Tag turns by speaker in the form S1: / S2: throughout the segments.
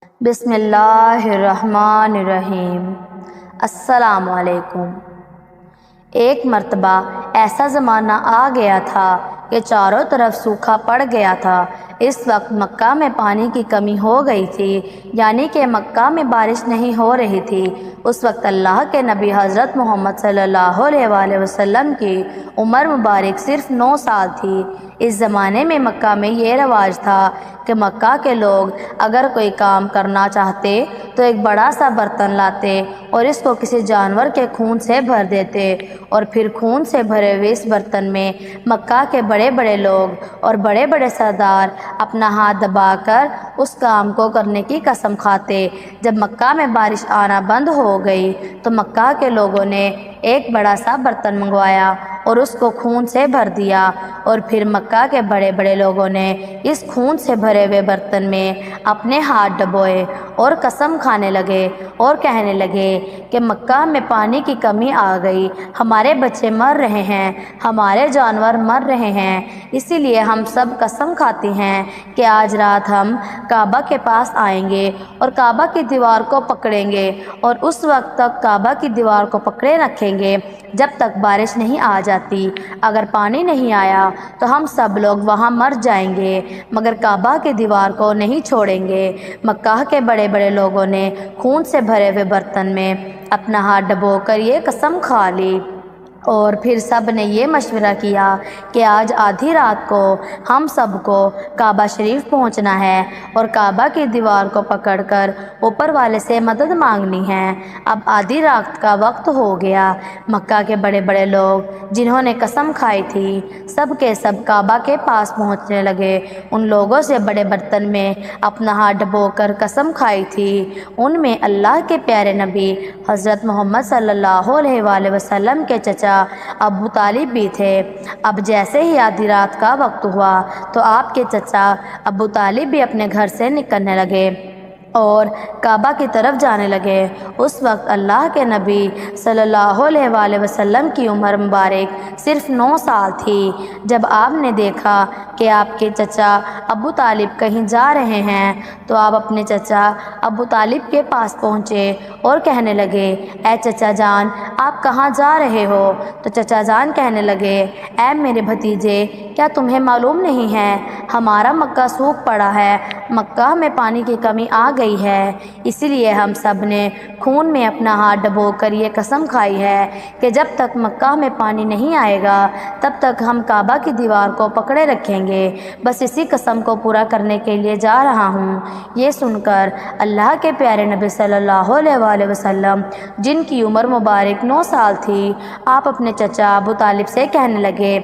S1: بسم اللہ الرحمن الرحیم۔ السلام علیکم۔ ایک مرتبہ ایسا زمانہ آ گیا تھا کہ چاروں طرف سوکھا پڑ گیا تھا۔ اس وقت مکہ میں پانی کی کمی ہو گئی تھی، یعنی کہ مکہ میں بارش نہیں ہو رہی تھی۔ اس وقت اللہ کے نبی حضرت محمد صلی اللہ علیہ وآلہ وسلم کی عمر مبارک صرف 9 سال تھی۔ اس زمانے میں مکہ میں یہ رواج تھا کہ مکہ کے لوگ اگر کوئی کام کرنا چاہتے تو ایک بڑا سا برتن لاتے اور اس کو کسی جانور کے خون سے بھر دیتے، اور پھر خون سے بھرے ہوئے اس برتن میں مکہ کے بڑے بڑے لوگ اور بڑے بڑے سردار اپنا ہاتھ دبا کر اس کام کو کرنے کی قسم کھاتے۔ جب مکہ میں بارش آنا بند ہو گئی تو مکہ کے لوگوں نے ایک بڑا سا برتن منگوایا اور اس کو خون سے بھر دیا، اور پھر مکہ کے بڑے بڑے لوگوں نے اس خون سے بھرے ہوئے برتن میں اپنے ہاتھ ڈبوئے اور قسم کھانے لگے اور کہنے لگے کہ مکہ میں پانی کی کمی آ گئی، ہمارے بچے مر رہے ہیں، ہمارے جانور مر رہے ہیں، اسی لیے ہم سب قسم کھاتے ہیں کہ آج رات ہم کعبہ کے پاس آئیں گے اور کعبہ کی دیوار کو پکڑیں گے، اور اس وقت تک کعبہ کی دیوار کو پکڑے رکھیں گے جب تک بارش نہیں آ جاتی۔ اگر پانی نہیں آیا تو ہم سب لوگ وہاں مر جائیں گے، مگر کعبہ کی دیوار کو نہیں چھوڑیں گے۔ مکہ کے بڑے بڑے لوگوں نے خون سے بھرے ہوئے برتن میں اپنا ہاتھ ڈبو کر یہ قسم کھا لی، اور پھر سب نے یہ مشورہ کیا کہ آج آدھی رات کو ہم سب کو کعبہ شریف پہنچنا ہے اور کعبہ کی دیوار کو پکڑ کر اوپر والے سے مدد مانگنی ہے۔ اب آدھی رات کا وقت ہو گیا۔ مکہ کے بڑے بڑے لوگ جنہوں نے قسم کھائی تھی سب کے سب کعبہ کے پاس پہنچنے لگے۔ ان لوگوں سے بڑے برتن میں اپنا ہاتھ ڈبو کر قسم کھائی تھی، ان میں اللہ کے پیارے نبی حضرت محمد صلی اللہ علیہ وآلہ وسلم کے چچا ابو طالب بھی تھے۔ اب جیسے ہی آدھی رات کا وقت ہوا تو آپ کے چچا ابو طالب بھی اپنے گھر سے نکلنے لگے اور کعبہ کی طرف جانے لگے۔ اس وقت اللہ کے نبی صلی اللہ علیہ وآلہ وسلم کی عمر مبارک صرف 9 سال تھی۔ جب آپ نے دیکھا کہ آپ کے چچا ابو طالب کہیں جا رہے ہیں تو آپ اپنے چچا ابو طالب کے پاس پہنچے اور کہنے لگے، اے چچا جان، آپ کہاں جا رہے ہو؟ تو چچا جان کہنے لگے، اے میرے بھتیجے، کیا تمہیں معلوم نہیں ہے ہمارا مکہ سوکھ پڑا ہے، مکہ میں پانی کی کمی آ گئی ہے، اسی لیے ہم سب نے خون میں اپنا ہاتھ ڈبو کر یہ قسم کھائی ہے کہ جب تک مکہ میں پانی نہیں آئے گا تب تک ہم کعبہ کی دیوار کو پکڑے رکھیں گے، بس اسی قسم کو پورا کرنے کے لیے جا رہا ہوں۔ یہ سن کر اللہ کے پیارے نبی صلی اللہ علیہ وآلہ وسلم جن کی عمر مبارک 9 سال تھی، آپ اپنے چچا ابو طالب سے کہنے لگے،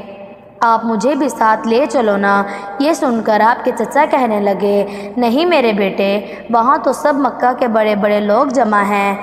S1: آپ مجھے بھی ساتھ لے چلو نا۔ یہ سن کر آپ کے چچا کہنے لگے، نہیں میرے بیٹے، وہاں تو سب مکہ کے بڑے بڑے لوگ جمع ہیں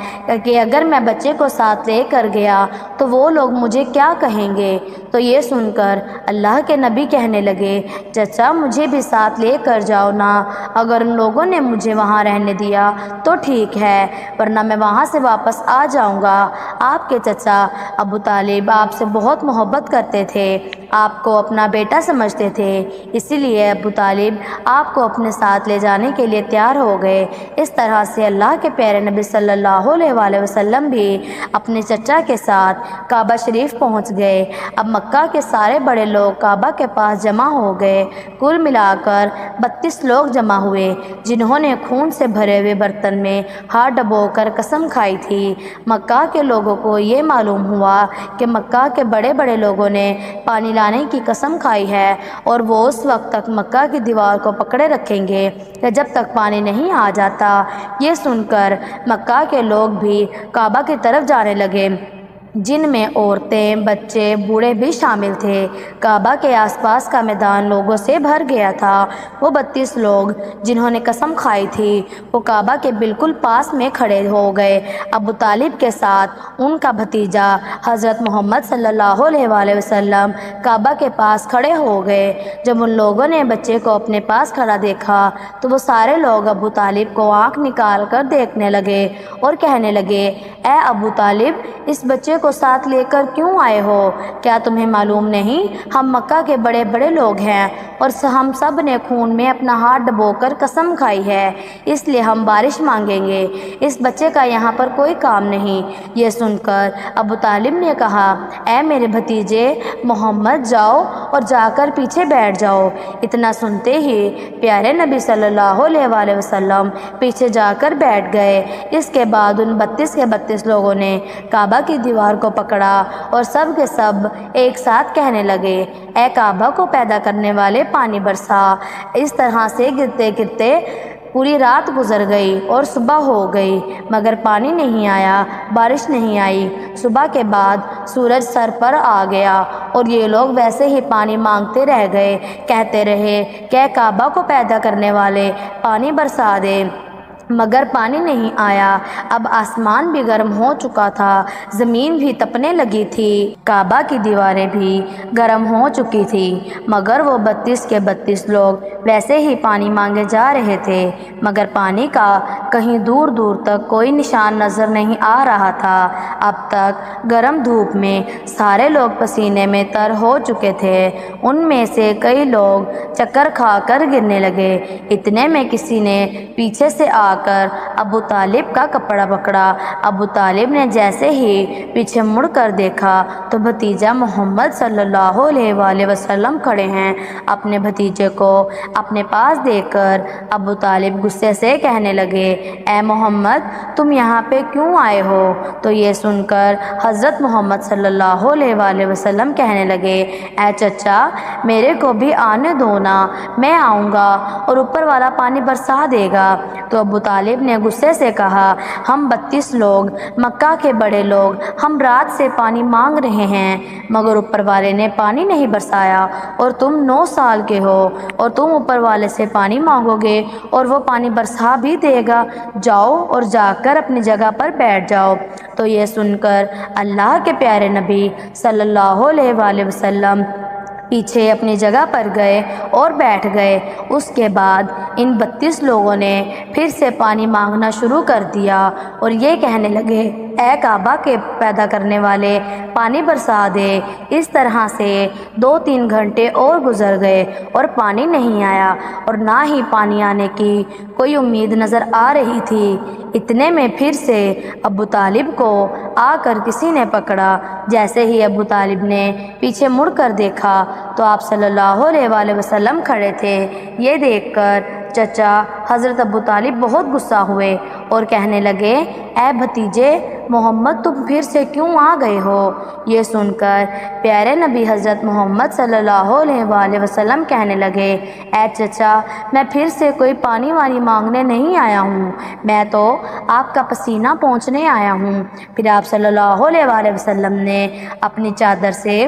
S1: کہ اگر میں بچے کو ساتھ لے کر گیا تو وہ لوگ مجھے کیا کہیں گے؟ تو یہ سن کر اللہ کے نبی کہنے لگے، چچا مجھے بھی ساتھ لے کر جاؤ نا، اگر ان لوگوں نے مجھے وہاں رہنے دیا تو ٹھیک ہے، ورنہ میں وہاں سے واپس آ جاؤں گا۔ آپ کے چچا ابو طالب آپ سے بہت محبت کرتے تھے، آپ کو اپنا بیٹا سمجھتے تھے، اسی لیے ابو طالب آپ کو اپنے ساتھ لے جانے کے لیے تیار ہو گئے۔ اس طرح سے اللہ کے پیارے نبی صلی اللہ علیہ وآلہ وسلم بھی اپنے چچا کے ساتھ کعبہ شریف پہنچ گئے۔ اب مکہ کے سارے بڑے لوگ کعبہ کے پاس جمع ہو گئے۔ کل ملا کر 32 لوگ جمع ہوئے جنہوں نے خون سے بھرے ہوئے برتن میں ہاتھ ڈبو کر قسم کھائی تھی۔ مکہ کے لوگوں کو یہ معلوم ہوا کہ مکہ کے بڑے بڑے لوگوں نے پانی لانے کی قسم کھائی ہے اور وہ اس وقت تک مکہ کی دیوار کو پکڑے رکھیں گے کہ جب تک پانی نہیں آ جاتا۔ یہ سن کر مکہ کے لوگ بھی کعبہ کی طرف جانے لگے، جن میں عورتیں، بچے، بوڑھے بھی شامل تھے۔ کعبہ کے آس پاس کا میدان لوگوں سے بھر گیا تھا۔ وہ 32 لوگ جنہوں نے قسم کھائی تھی وہ کعبہ کے بالکل پاس میں کھڑے ہو گئے۔ ابو طالب کے ساتھ ان کا بھتیجا حضرت محمد صلی اللہ علیہ وآلہ وسلم کعبہ کے پاس کھڑے ہو گئے۔ جب ان لوگوں نے بچے کو اپنے پاس کھڑا دیکھا تو وہ سارے لوگ ابو طالب کو آنکھ نکال کر دیکھنے لگے اور کہنے لگے، اے ابو طالب، اس بچے کو ساتھ لے کر کیوں آئے ہو؟ کیا تمہیں معلوم نہیں ہم مکہ کے بڑے بڑے لوگ ہیں اور ہم سب نے خون میں اپنا ہاتھ ڈبو کر قسم کھائی ہے، اس لیے ہم بارش مانگیں گے، اس بچے کا یہاں پر کوئی کام نہیں۔ یہ سن کر ابو طالب نے کہا، اے میرے بھتیجے محمد، جاؤ اور جا کر پیچھے بیٹھ جاؤ۔ اتنا سنتے ہی پیارے نبی صلی اللہ علیہ وآلہ وسلم پیچھے جا کر بیٹھ گئے۔ اس کے بعد ان 32 کے 32 لوگوں نے کعبہ کی دیوار کو پکڑا اور سب کے سب ایک ساتھ کہنے لگے، اے کعبہ کو پیدا کرنے والے پانی برسا۔ اس طرح سے گرتے گرتے پوری رات گزر گئی اور صبح ہو گئی مگر پانی نہیں آیا، بارش نہیں آئی۔ صبح کے بعد سورج سر پر آ گیا اور یہ لوگ ویسے ہی پانی مانگتے رہ گئے، کہتے رہے کہ اے کعبہ کو پیدا کرنے والے پانی برسا دے، مگر پانی نہیں آیا۔ اب آسمان بھی گرم ہو چکا تھا، زمین بھی تپنے لگی تھی، کعبہ کی دیواریں بھی گرم ہو چکی تھی، مگر وہ 32 کے 32 لوگ ویسے ہی پانی مانگے جا رہے تھے، مگر پانی کا کہیں دور دور تک کوئی نشان نظر نہیں آ رہا تھا۔ اب تک گرم دھوپ میں سارے لوگ پسینے میں تر ہو چکے تھے، ان میں سے کئی لوگ چکر کھا کر گرنے لگے۔ اتنے میں کسی نے پیچھے سے آ کر ابو طالب کا کپڑا پکڑا۔ ابو طالب نے جیسے ہی پیچھے مڑ کر دیکھا تو بھتیجا محمد صلی اللہ علیہ وآلہ وسلم کھڑے ہیں۔ اپنے بھتیجے کو اپنے پاس دیکھ کر ابو طالب غصے سے کہنے لگے، اے محمد، تم یہاں پہ کیوں آئے ہو؟ تو یہ سن کر حضرت محمد صلی اللہ علیہ وآلہ وسلم کہنے لگے، اے چچا، میرے کو بھی آنے دو نا، میں آؤں گا اور اوپر والا پانی برسا دے گا۔ تو ابو طالب نے غصے سے کہا، ہم 32 لوگ مکہ کے بڑے لوگ، ہم رات سے پانی مانگ رہے ہیں مگر اوپر والے نے پانی نہیں برسایا، اور تم 9 سال کے ہو اور تم اوپر والے سے پانی مانگو گے اور وہ پانی برسا بھی دے گا، جاؤ اور جا کر اپنی جگہ پر بیٹھ جاؤ۔ تو یہ سن کر اللہ کے پیارے نبی صلی اللہ علیہ وآلہ وسلم پیچھے اپنی جگہ پر گئے اور بیٹھ گئے۔ اس کے بعد ان 32 لوگوں نے پھر سے پانی مانگنا شروع کر دیا اور یہ کہنے لگے، اے کعبہ کے پیدا کرنے والے پانی برسا دے۔ اس طرح سے 2-3 گھنٹے اور گزر گئے اور پانی نہیں آیا اور نہ ہی پانی آنے کی کوئی امید نظر آ رہی تھی۔ اتنے میں پھر سے ابو طالب کو آ کر کسی نے پکڑا۔ جیسے ہی ابو طالب نے پیچھے مڑ کر دیکھا تو آپ صلی اللہ علیہ وآلہ وسلم کھڑے تھے۔ یہ دیکھ کر چچا حضرت ابو طالب بہت غصہ ہوئے اور کہنے لگے، اے بھتیجے محمد، تم پھر سے کیوں آ گئے ہو؟ یہ سن کر پیارے نبی حضرت محمد صلی اللہ علیہ وآلہ وسلم کہنے لگے، اے چچا، میں پھر سے کوئی پانی وانی مانگنے نہیں آیا ہوں، میں تو آپ کا پسینہ پوچھنے آیا ہوں۔ پھر آپ صلی اللہ علیہ وآلہ وسلم نے اپنی چادر سے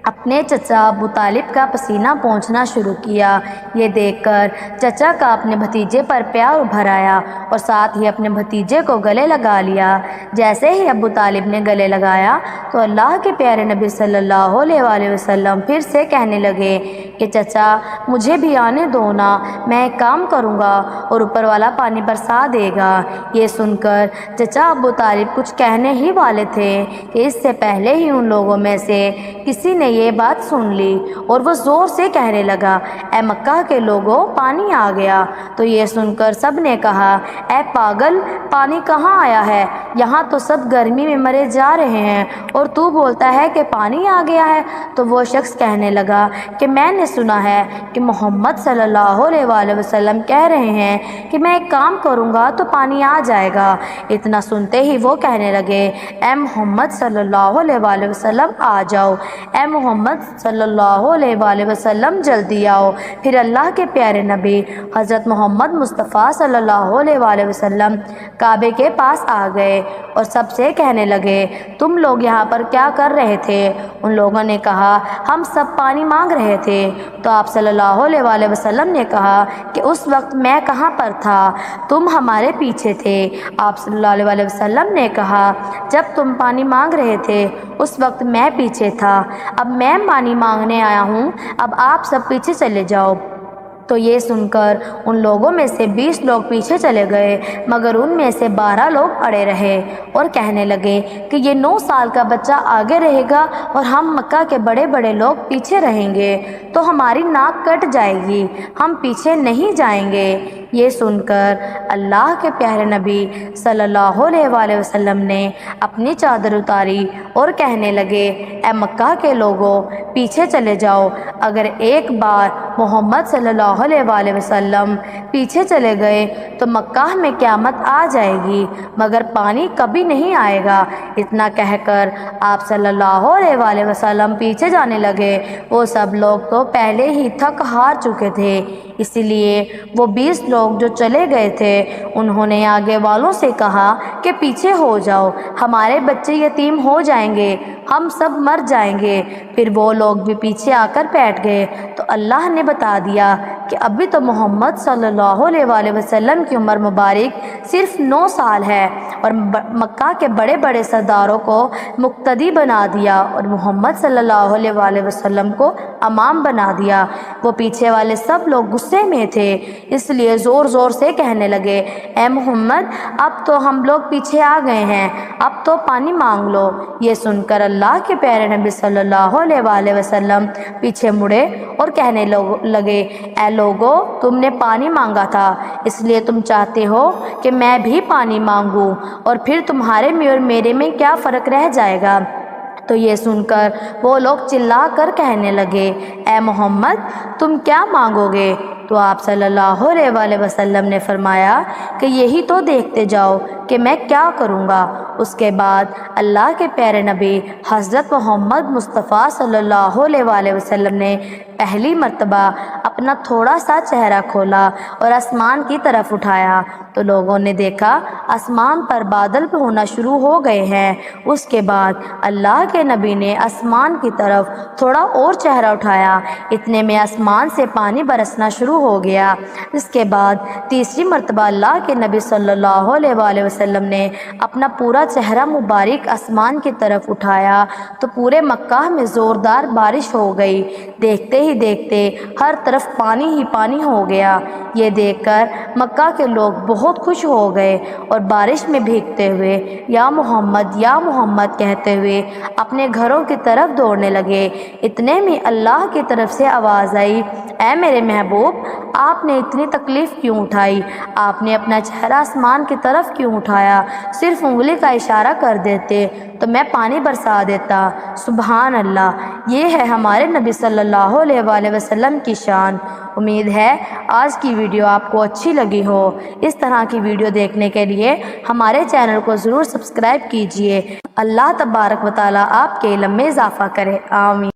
S1: اپنے چچا ابو طالب کا پسینہ پوچھنا شروع کیا۔ یہ دیکھ کر چچا کا اپنے بھتیجے پر پیار ابھر آیا اور ساتھ ہی اپنے بھتیجے کو گلے لگا لیا۔ جیسے ہی ابو طالب نے گلے لگایا تو اللہ کے پیارے نبی صلی اللہ علیہ وآلہ وسلم پھر سے کہنے لگے کہ چچا مجھے بھی آنے دو نا، میں ایک کام کروں گا اور اوپر والا پانی برسا دے گا۔ یہ سن کر چچا ابو طالب کچھ کہنے ہی والے تھے کہ اس سے پہلے ہی ان لوگوں میں سے کسی نے یہ بات سن لی اور وہ زور سے کہنے لگا، اے مکہ کے لوگوں، پانی آ گیا۔ تو یہ سن کر سب نے کہا، اے پاگل، پانی کہاں آیا ہے؟ یہاں تو سب گرمی میں مرے جا رہے ہیں اور تو بولتا ہے کہ پانی آ گیا ہے۔ تو وہ شخص کہنے لگا کہ میں نے سنا ہے کہ محمد صلی اللہ علیہ وآلہ وسلم کہہ رہے ہیں کہ میں ایک کام کروں گا تو پانی آ جائے گا۔ اتنا سنتے ہی وہ کہنے لگے، اے محمد صلی اللہ علیہ وآلہ وسلم آ جاؤ، اے محمد صلی اللہ علیہ وآلہ وسلم جلدی آؤ۔ پھر اللہ کے پیارے نبی حضرت محمد مصطفیٰ صلی اللہ علیہ وآلہ وسلم کعبے کے پاس آ گئے اور سب سے کہنے لگے، تم لوگ یہاں پر کیا کر رہے تھے؟ ان لوگوں نے کہا، ہم سب پانی مانگ رہے تھے۔ تو آپ صلی اللہ علیہ وآلہ وسلم نے کہا کہ اس وقت میں کہاں پر تھا؟ تم ہمارے پیچھے تھے۔ آپ صلی اللہ علیہ وآلہ وسلم نے کہا، جب تم پانی مانگ رہے تھے اس وقت میں پیچھے تھا، اب میں پانی مانگنے آیا ہوں، اب آپ سب پیچھے چلے جاؤ۔ تو یہ سن کر ان لوگوں میں سے 20 لوگ پیچھے چلے گئے، مگر ان میں سے 12 لوگ اڑے رہے اور کہنے لگے کہ یہ 9 سال کا بچہ آگے رہے گا اور ہم مکہ کے بڑے بڑے لوگ پیچھے رہیں گے تو ہماری ناک کٹ جائے گی، ہم پیچھے نہیں جائیں گے۔ یہ سن کر اللہ کے پیارے نبی صلی اللہ علیہ وآلہ وسلم نے اپنی چادر اتاری اور کہنے لگے، اے مکہ کے لوگوں، پیچھے چلے جاؤ۔ اگر ایک بار محمد صلی اللہ علیہ وآلہ وسلم پیچھے چلے گئے تو مکہ میں قیامت آ جائے گی، مگر پانی کبھی نہیں آئے گا۔ اتنا کہہ کر آپ صلی اللہ علیہ وآلہ وسلم پیچھے جانے لگے۔ وہ سب لوگ تو پہلے ہی تھک ہار چکے تھے، اسی لیے وہ 20 لوگ جو چلے گئے تھے انہوں نے آگے والوں سے کہا کہ پیچھے ہو جاؤ، ہمارے بچے یتیم ہو جائیں گے، ہم سب مر جائیں گے۔ پھر وہ لوگ بھی پیچھے آ کر بیٹھ گئے تو اللہ نے بتا دیا کہ ابھی تو محمد صلی اللہ علیہ وآلہ وسلم کی عمر مبارک صرف 9 سال ہے، اور مکہ کے بڑے بڑے سرداروں کو مقتدی بنا دیا اور محمد صلی اللہ علیہ وآلہ وسلم کو امام بنا دیا۔ وہ پیچھے والے سب لوگ غصے میں تھے، اس لیے زور زور سے کہنے لگے، اے محمد، اب تو ہم لوگ پیچھے آ گئے ہیں، اب تو پانی مانگ لو۔ یہ سن کر اللہ کے پیارے نبی صلی اللہ علیہ وآلہ وسلم پیچھے مڑے اور کہنے لگے، اے لوگو، تم نے پانی مانگا تھا، اس لیے تم چاہتے ہو کہ میں بھی پانی مانگوں، اور پھر تمہارے میں اور میرے میں کیا فرق رہ جائے گا؟ تو یہ سن کر وہ لوگ چلا کر کہنے لگے، اے محمد، تم کیا مانگو گے؟ تو آپ صلی اللہ علیہ وآلہ وسلم نے فرمایا کہ یہی تو دیکھتے جاؤ کہ میں کیا کروں گا۔ اس کے بعد اللہ کے پیارے نبی حضرت محمد مصطفیٰ صلی اللہ علیہ وآلہ وسلم نے پہلی مرتبہ اپنا تھوڑا سا چہرہ کھولا اور آسمان کی طرف اٹھایا تو لوگوں نے دیکھا آسمان پر بادل ہونا شروع ہو گئے ہیں۔ اس کے بعد اللہ کے نبی نے آسمان کی طرف تھوڑا اور چہرہ اٹھایا، اتنے میں آسمان سے پانی برسنا شروع ہو گیا۔ اس کے بعد تیسری مرتبہ اللہ کے نبی صلی اللہ علیہ وآلہ وسلم نے اپنا پورا چہرہ مبارک آسمان کی طرف اٹھایا تو پورے مکہ میں زوردار بارش ہو گئی، دیکھتے ہی دیکھتے ہر طرف پانی ہی پانی ہو گیا۔ یہ دیکھ کر مکہ کے لوگ بہت خوش ہو گئے اور بارش میں بھیگتے ہوئے یا محمد کہتے ہوئے اپنے گھروں کی طرف دوڑنے لگے۔ اتنے میں اللہ کی طرف سے آواز آئی، اے میرے محبوب، آپ نے اتنی تکلیف کیوں اٹھائی؟ آپ نے اپنا چہرہ آسمان کی طرف کیوں اٹھایا؟ صرف انگلی کا اشارہ کر دیتے تو میں پانی برسا دیتا۔ سبحان اللہ، یہ ہے ہمارے نبی صلی اللہ علیہ وآلہ وسلم کی شان۔ امید ہے آج کی ویڈیو آپ کو اچھی لگی ہو۔ اس طرح کی ویڈیو دیکھنے کے لیے ہمارے چینل کو ضرور سبسکرائب کیجیے۔ اللہ تبارک و تعالی آپ کے علم میں اضافہ کرے، آمین۔